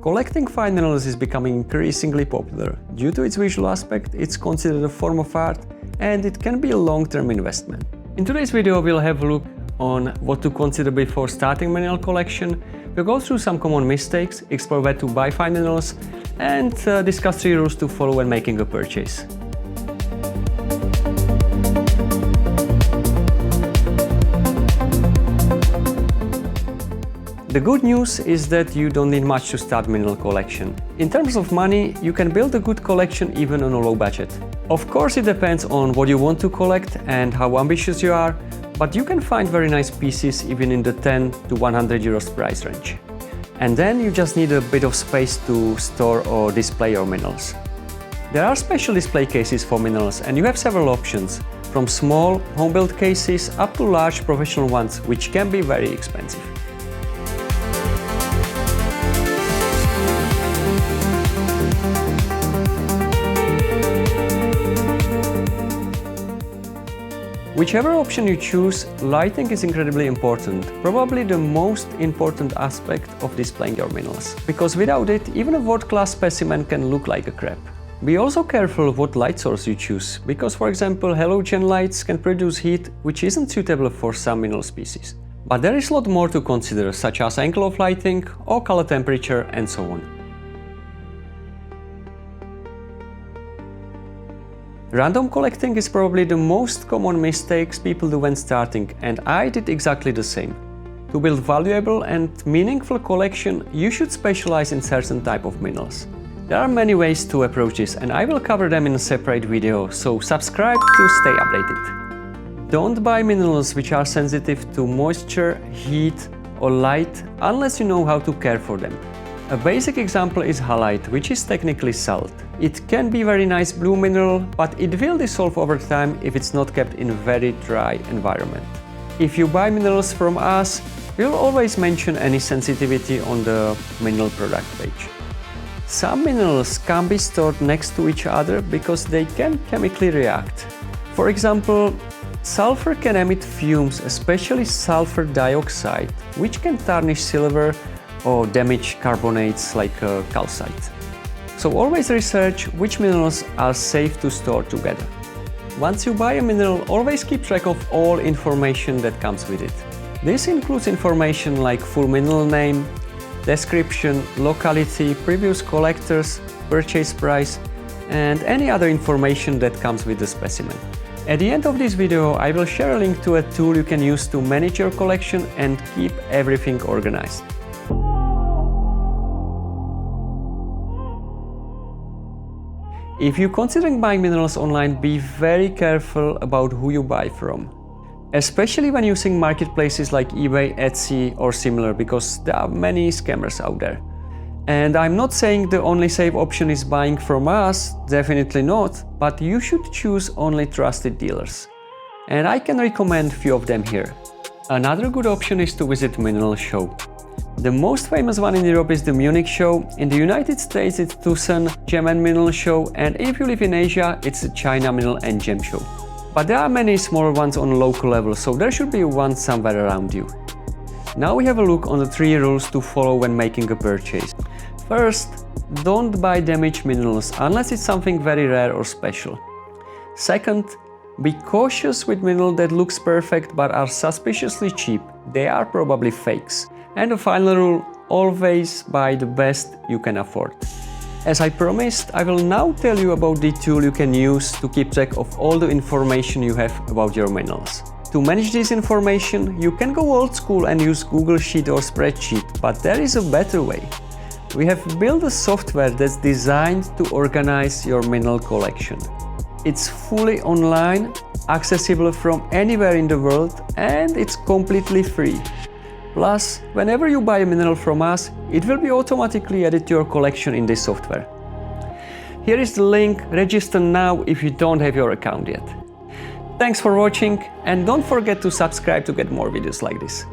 Collecting fine minerals is becoming increasingly popular. Due to its visual aspect, it's considered a form of art and it can be a long-term investment. In today's video, we'll have a look on what to consider before starting mineral collection. We'll go through some common mistakes, explore where to buy fine minerals, and discuss 3 rules to follow when making a purchase. The good news is that you don't need much to start mineral collection. In terms of money, you can build a good collection even on a low budget. Of course, it depends on what you want to collect and how ambitious you are, but you can find very nice pieces even in the 10 to 100 euros price range. And then you just need a bit of space to store or display your minerals. There are special display cases for minerals and you have several options, from small home-built cases up to large professional ones, which can be very expensive. Whichever option you choose, lighting is incredibly important, probably the most important aspect of displaying your minerals. Because without it, even a world-class specimen can look like a crap. Be also careful what light source you choose, because for example halogen lights can produce heat which isn't suitable for some mineral species. But there is a lot more to consider, such as angle of lighting or color temperature and so on. Random collecting is probably the most common mistakes people do when starting, and I did exactly the same. To build valuable and meaningful collection, you should specialize in certain type of minerals. There are many ways to approach this, and I will cover them in a separate video, so subscribe to stay updated. Don't buy minerals which are sensitive to moisture, heat or light unless you know how to care for them. A basic example is halite, which is technically salt. It can be very nice blue mineral, but it will dissolve over time if it's not kept in a very dry environment. If you buy minerals from us, we'll always mention any sensitivity on the mineral product page. Some minerals can't be stored next to each other because they can chemically react. For example, sulfur can emit fumes, especially sulfur dioxide, which can tarnish silver or damage carbonates like calcite. So always research which minerals are safe to store together. Once you buy a mineral, always keep track of all information that comes with it. This includes information like full mineral name, description, locality, previous collectors, purchase price, and any other information that comes with the specimen. At the end of this video, I will share a link to a tool you can use to manage your collection and keep everything organized. If you're considering buying minerals online, be very careful about who you buy from. Especially when using marketplaces like eBay, Etsy or similar, because there are many scammers out there. And I'm not saying the only safe option is buying from us, definitely not, but you should choose only trusted dealers. And I can recommend few of them here. Another good option is to visit mineral show. The most famous one in Europe is the Munich show. In the United States it's Tucson Gem and Mineral Show, and if you live in Asia it's the China Mineral and Gem Show. But there are many smaller ones on local level, so there should be one somewhere around you. Now we have a look on the 3 rules to follow when making a purchase. First, don't buy damaged minerals unless it's something very rare or special. Second, be cautious with minerals that looks perfect but are suspiciously cheap. They are probably fakes. And the final rule, always buy the best you can afford. As I promised, I will now tell you about the tool you can use to keep track of all the information you have about your minerals. To manage this information, you can go old school and use Google Sheet or spreadsheet, but there is a better way. We have built a software that's designed to organize your mineral collection. It's fully online, accessible from anywhere in the world, and it's completely free. Plus, whenever you buy a mineral from us, it will be automatically added to your collection in this software. Here is the link, register now if you don't have your account yet. Thanks for watching, and don't forget to subscribe to get more videos like this.